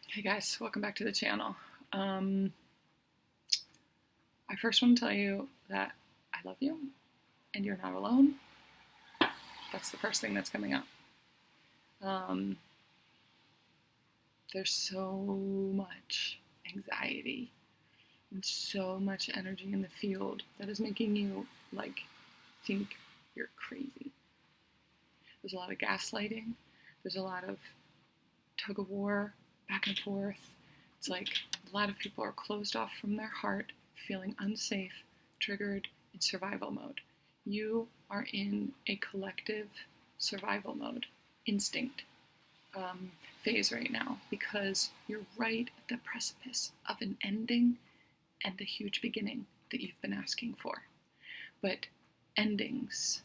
Hey guys, welcome back to the channel. I first want to tell you that I love you and you're not alone. That's the first thing that's coming up. Um, there's so much anxiety and so much energy in the field that is making you think you're crazy. There's a lot of gaslighting. There's a lot of tug of war, back and forth. It's like a lot of people are closed off from their heart, feeling unsafe, triggered, in survival mode. You are in a collective survival mode, instinct phase right now because you're right at the precipice of an ending and the huge beginning that you've been asking for. But endings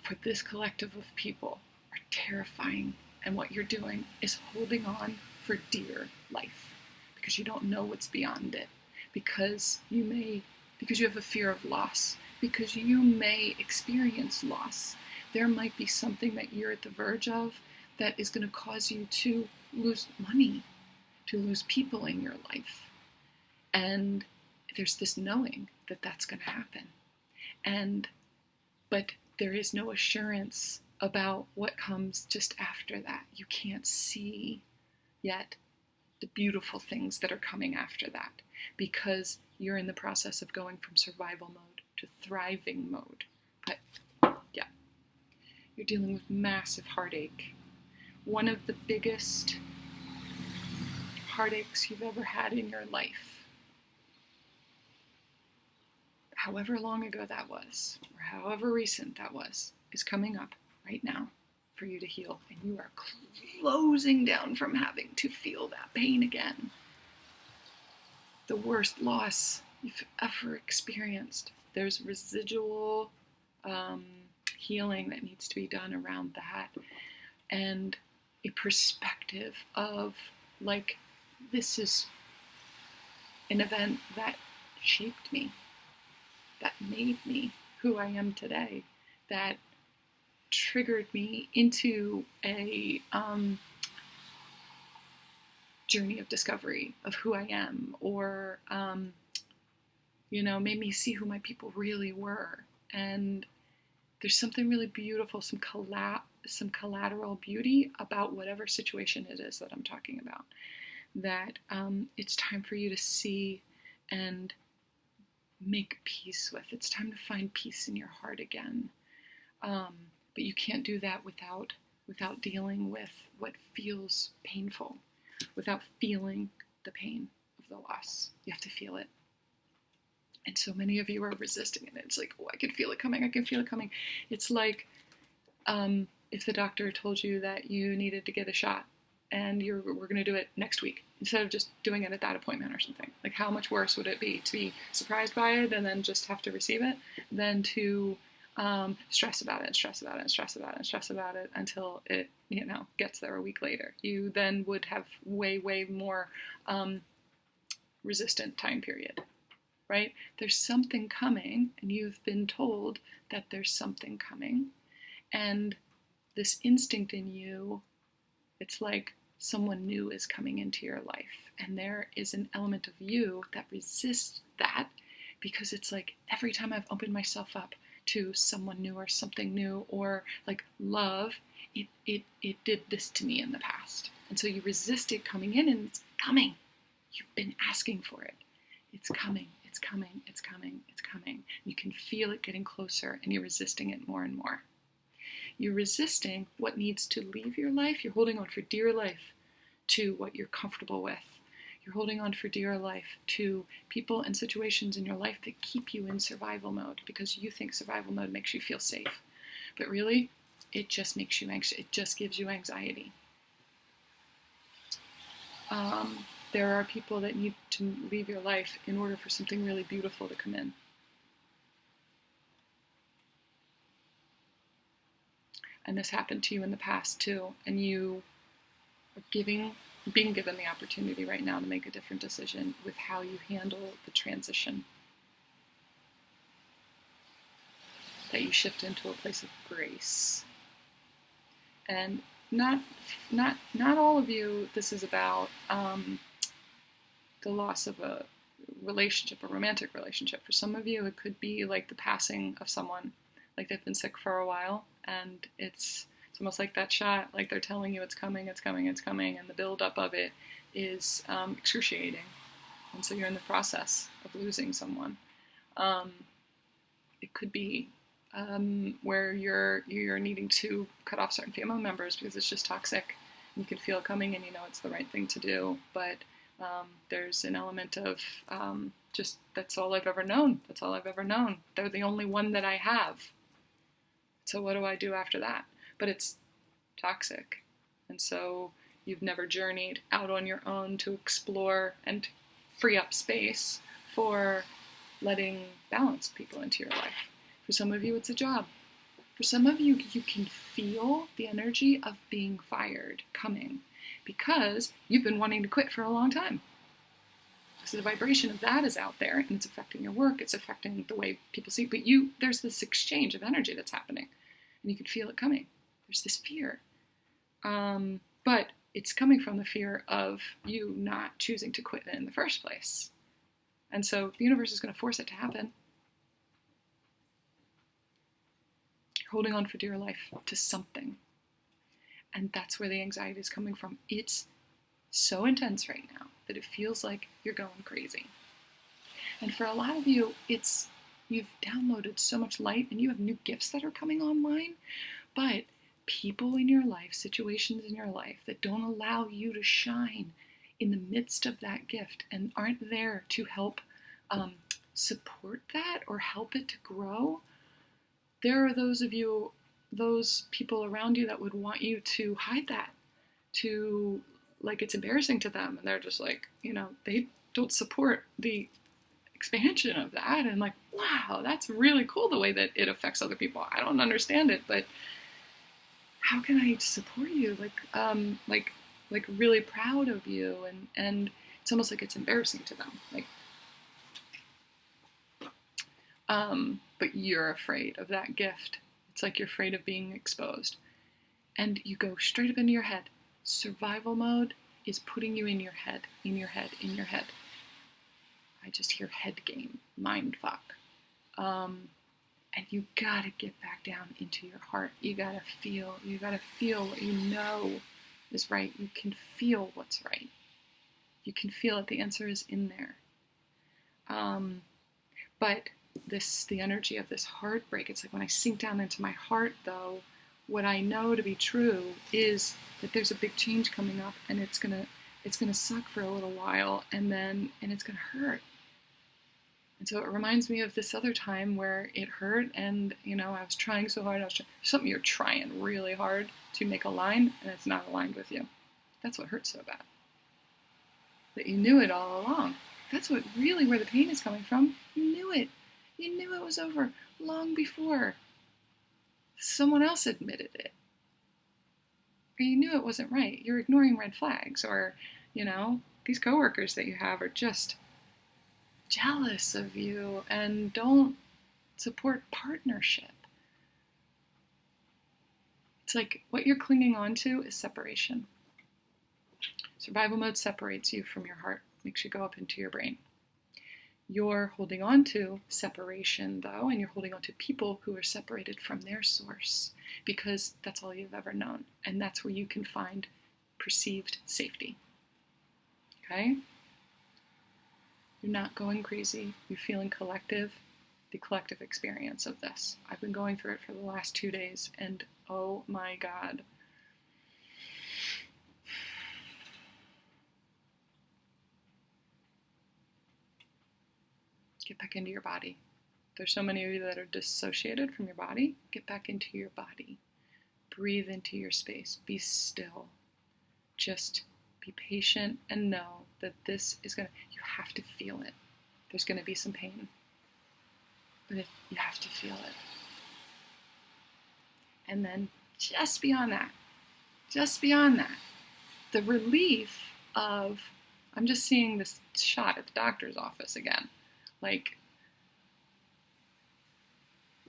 for this collective of people are terrifying, and what you're doing is holding on for dear life because you don't know what's beyond it, because you have a fear of loss, because you may experience loss. There might be something that you're at the verge of that is going to cause you to lose money, to lose people in your life. And there's this knowing that that's going to happen. But there is no assurance about what comes just after that. You can't see yet the beautiful things that are coming after that because you're in the process of going from survival mode to thriving mode. But yeah, you're dealing with massive heartache. One of the biggest heartaches you've ever had in your life, however long ago that was, or however recent that was, is coming up right now for you to heal. And you are closing down from having to feel that pain again. The worst loss you've ever experienced. There's residual healing that needs to be done around that. And a perspective of, like, this is an event that shaped me, that made me who I am today, that triggered me into a journey of discovery of who I am, or made me see who my people really were. And there's something really beautiful, some collateral beauty about whatever situation it is that I'm talking about, that it's time for you to see and make peace with. It's time to find peace in your heart again. But you can't do that without dealing with what feels painful, without feeling the pain of the loss. You have to feel it. And so many of you are resisting it. It's like, oh, I can feel it coming. I can feel it coming. It's like if the doctor told you that you needed to get a shot and we're going to do it next week instead of just doing it at that appointment or something. Like, how much worse would it be to be surprised by it and then just have to receive it than to stress about it and stress about it and stress about it and stress about it until it, gets there a week later. You then would have way, way more resistant time period, right? There's something coming, and you've been told that there's something coming. And this instinct in you, it's like someone new is coming into your life. And there is an element of you that resists that, because it's like every time I've opened myself up to someone new or something new, or like love, it did this to me in the past. And so you resist it coming in, and it's coming. You've been asking for it. It's coming, it's coming, it's coming, it's coming. You can feel it getting closer, and you're resisting it more and more. You're resisting what needs to leave your life. You're holding on for dear life to what you're comfortable with. You're holding on for dear life to people and situations in your life that keep you in survival mode because you think survival mode makes you feel safe. But really, it just makes you anxious. It just gives you anxiety. There are people that need to leave your life in order for something really beautiful to come in. And this happened to you in the past too, and you are being given the opportunity right now to make a different decision with how you handle the transition. That you shift into a place of grace. And not not all of you this is about the loss of a relationship, a romantic relationship. For some of you, it could be like the passing of someone, like they've been sick for a while, and it's almost like that shot, like they're telling you it's coming, it's coming, it's coming, and the buildup of it is excruciating. And so you're in the process of losing someone. It could be where you're needing to cut off certain family members because it's just toxic. You can feel it coming, and you know it's the right thing to do, but there's an element of just that's all I've ever known. That's all I've ever known. They're the only one that I have. So what do I do after that? But it's toxic, and so you've never journeyed out on your own to explore and free up space for letting balanced people into your life. For some of you, it's a job. For some of you, you can feel the energy of being fired coming because you've been wanting to quit for a long time. So the vibration of that is out there, and it's affecting your work, it's affecting the way people see. But there's this exchange of energy that's happening, and you can feel it coming. There's this fear. But it's coming from the fear of you not choosing to quit in the first place. And so the universe is going to force it to happen. You're holding on for dear life to something. And that's where the anxiety is coming from. It's so intense right now that it feels like you're going crazy. And for a lot of you, you've downloaded so much light and you have new gifts that are coming online, but people in your life, situations in your life that don't allow you to shine in the midst of that gift and aren't there to help support that or help it to grow, there are those of you, those people around you that would want you to hide that, to, like, it's embarrassing to them, and they're just like, they don't support the expansion of that, and like, wow, that's really cool the way that it affects other people. I don't understand it, but how can I support you? Like really proud of you, and it's almost like it's embarrassing to them, like, but you're afraid of that gift. It's like you're afraid of being exposed, and you go straight up into your head. Survival mode is putting you in your head, in your head, in your head. I just hear head game, mind fuck. And you gotta get back down into your heart. You gotta feel what you know is right. You can feel what's right. You can feel it. The answer is in there. But the energy of this heartbreak, it's like when I sink down into my heart, though, what I know to be true is that there's a big change coming up, and it's gonna suck for a little while, and it's gonna hurt. And so it reminds me of this other time where it hurt, and I was trying so hard. Something you're trying really hard to make align, and it's not aligned with you. That's what hurts so bad. That you knew it all along. That's what really where the pain is coming from. You knew it. You knew it was over long before someone else admitted it. Or you knew it wasn't right. You're ignoring red flags, or these coworkers that you have are just jealous of you and don't support partnership. It's like what you're clinging on to is separation. Survival mode separates you from your heart, makes you go up into your brain. You're holding on to separation, though, and you're holding on to people who are separated from their source because that's all you've ever known, and that's where you can find perceived safety. Okay? You're not going crazy. You're feeling collective, the collective experience of this. I've been going through it for the last 2 days, and oh my God. Get back into your body. There's so many of you that are dissociated from your body. Get back into your body. Breathe into your space. Be still. Just be patient and know that this is you have to feel it. There's going to be some pain, but you have to feel it. And then just beyond that, the relief of, I'm just seeing this shot at the doctor's office again. Like,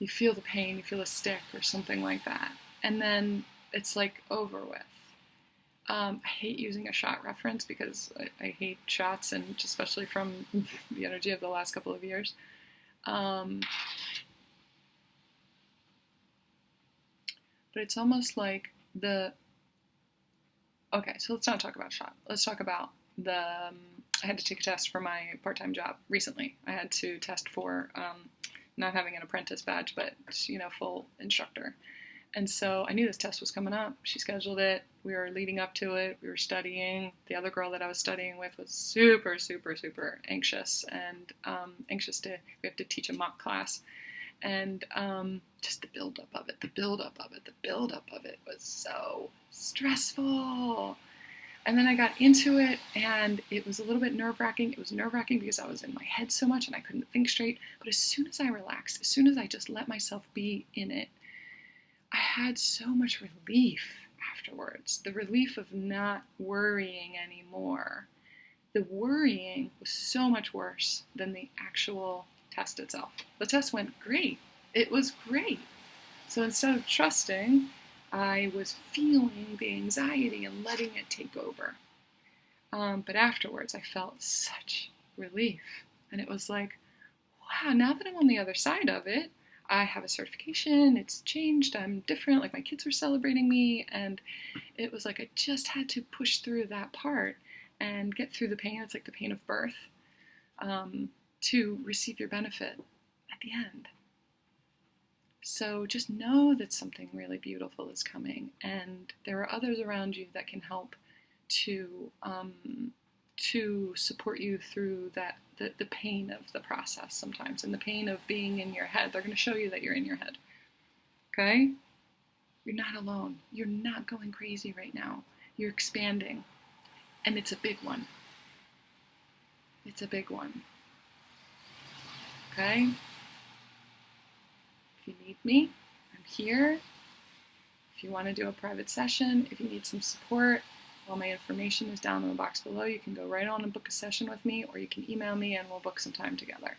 you feel the pain, you feel a stick or something like that. And then it's like over with. I hate using a shot reference because I hate shots, and especially from the energy of the last couple of years. But it's almost like okay, so let's not talk about shot. Let's talk about I had to take a test for my part-time job recently. I had to test for not having an apprentice badge, but, full instructor. And so I knew this test was coming up. She scheduled it. We were leading up to it. We were studying. The other girl that I was studying with was super, super, super anxious and we have to teach a mock class. And just the buildup of it was so stressful. And then I got into it, and it was a little bit nerve-wracking. It was nerve-wracking because I was in my head so much and I couldn't think straight. But as soon as I relaxed, as soon as I just let myself be in it, I had so much relief afterwards. The relief of not worrying anymore. The worrying was so much worse than the actual test itself. The test went great. It was great. So instead of trusting, I was feeling the anxiety and letting it take over. But afterwards, I felt such relief. And it was like, wow, now that I'm on the other side of it, I have a certification, it's changed, I'm different, like my kids were celebrating me, and it was like I just had to push through that part and get through the pain. It's like the pain of birth, to receive your benefit at the end. So just know that something really beautiful is coming, and there are others around you that can help to support you through the pain of the process sometimes, and the pain of being in your head. They're going to show you that you're in your head. Okay? You're not alone. You're not going crazy right now. You're expanding, and it's a big one. It's a big one. Okay? If you need me, I'm here. If you want to do a private session, if you need some support, all my information is down in the box below. You can go right on and book a session with me, or you can email me and we'll book some time together.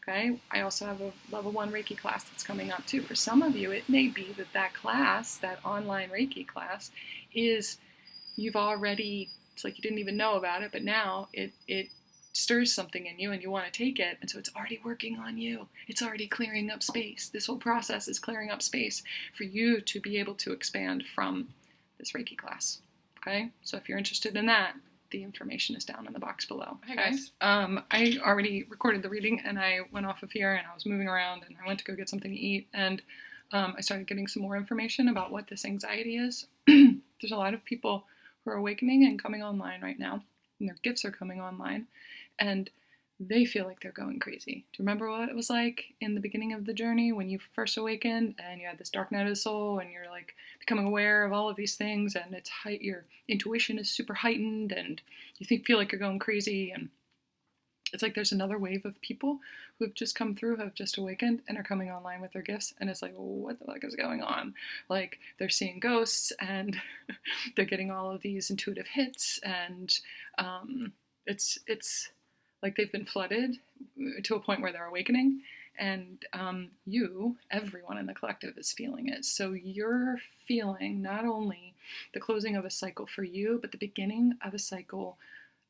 Okay? I also have a level 1 Reiki class that's coming up too. For some of you, it may be that class, that online Reiki class, is you've already, it's like you didn't even know about it, but now it stirs something in you and you want to take it, and so it's already working on you. It's already clearing up space. This whole process is clearing up space for you to be able to expand from this Reiki class. Okay, so if you're interested in that, the information is down in the box below. Hey guys. I already recorded the reading, and I went off of here and I was moving around and I went to go get something to eat, and I started getting some more information about what this anxiety is. There's a lot of people who are awakening and coming online right now, and their gifts are coming online, and they feel like they're going crazy. Do you remember what it was like in the beginning of the journey when you first awakened and you had this dark night of the soul and you're like becoming aware of all of these things, and your intuition is super heightened and you feel like you're going crazy, and it's like there's another wave of people who have just come through, have just awakened, and are coming online with their gifts, and it's like, what the fuck is going on? Like, they're seeing ghosts, and they're getting all of these intuitive hits, and it's like they've been flooded to a point where they're awakening, and everyone in the collective is feeling it. So you're feeling not only the closing of a cycle for you, but the beginning of a cycle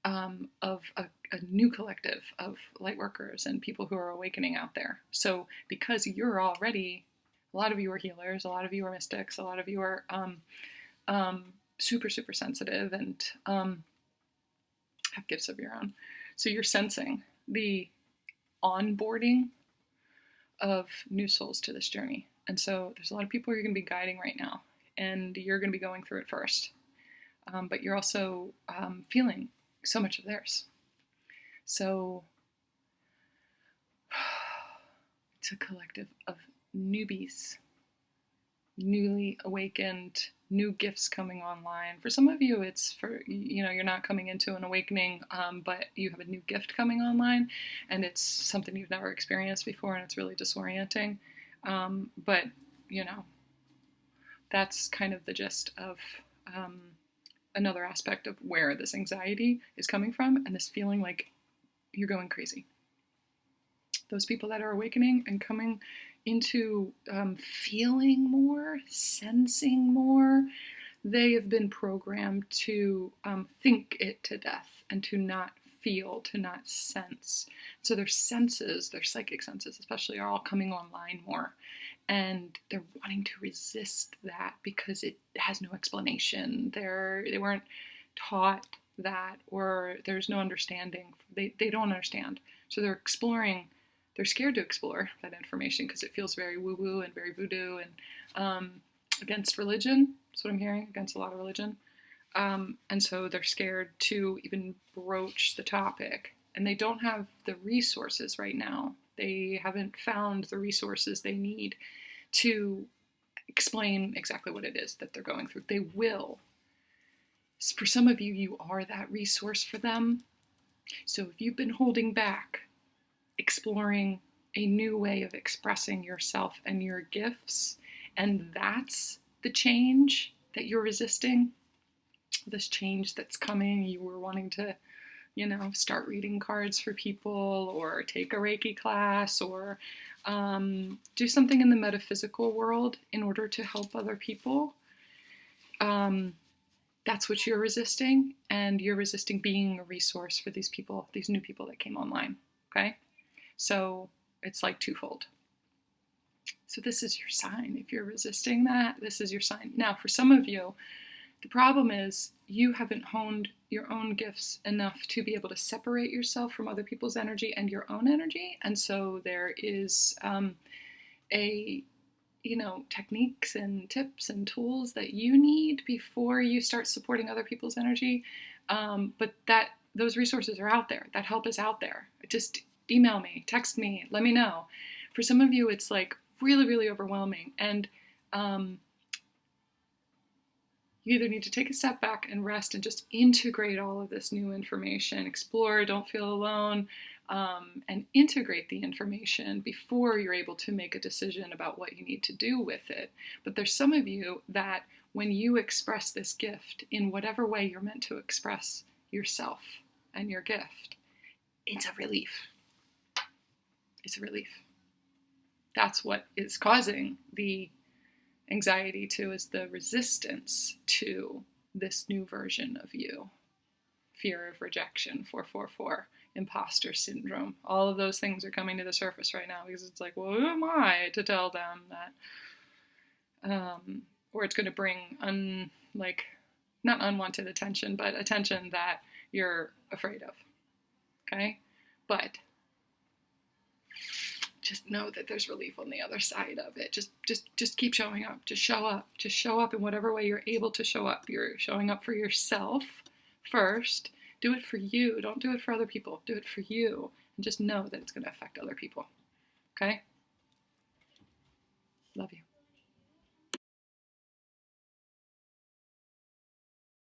of a new collective of light workers and people who are awakening out there. So because you're already, a lot of you are healers, a lot of you are mystics, a lot of you are super, super sensitive and have gifts of your own. So you're sensing the onboarding of new souls to this journey. And so there's a lot of people you're going to be guiding right now, and you're going to be going through it first. But you're also feeling so much of theirs. So it's a collective of newbies, newly awakened, new gifts coming online. For some of you, it's for, you're not coming into an awakening, but you have a new gift coming online, and it's something you've never experienced before, and it's really disorienting. But, that's kind of the gist of another aspect of where this anxiety is coming from, and this feeling like you're going crazy. Those people that are awakening and coming into feeling more, sensing more. They have been programmed to think it to death and to not feel, to not sense. So their senses, their psychic senses especially, are all coming online more. And they're wanting to resist that because it has no explanation. They weren't taught that, or there's no understanding. They don't understand. So they're exploring. They're scared to explore that information because it feels very woo-woo and very voodoo and against religion. That's what I'm hearing, against a lot of religion. And so they're scared to even broach the topic. And they don't have the resources right now. They haven't found the resources they need to explain exactly what it is that they're going through. They will. For some of you, you are that resource for them. So if you've been holding back, exploring a new way of expressing yourself and your gifts, and that's the change that you're resisting, this change that's coming, you were wanting to, start reading cards for people or take a Reiki class or do something in the metaphysical world in order to help other people. That's what you're resisting, and you're resisting being a resource for these people, these new people that came online, okay? So it's like twofold. So this is your sign. If you're resisting that, this is your sign. Now, for some of you, the problem is you haven't honed your own gifts enough to be able to separate yourself from other people's energy and your own energy. And so there is techniques and tips and tools that you need before you start supporting other people's energy. But those resources are out there. That help is out there. Just email me, text me, let me know. For some of you, it's like really, really overwhelming. And you either need to take a step back and rest and just integrate all of this new information, explore, don't feel alone, and integrate the information before you're able to make a decision about what you need to do with it. But there's some of you that when you express this gift in whatever way you're meant to express yourself and your gift, it's a relief. It's a relief. That's what is causing the anxiety is the resistance to this new version of you. Fear of rejection, 444, imposter syndrome. All of those things are coming to the surface right now because it's like, well, who am I to tell them that? Or it's going to bring not unwanted attention, but attention that you're afraid of. Okay? But just know that there's relief on the other side of it. Just keep showing up. Just show up. Just show up in whatever way you're able to show up. You're showing up for yourself first. Do it for you. Don't do it for other people. Do it for you. And just know that it's going to affect other people. Okay? Love you.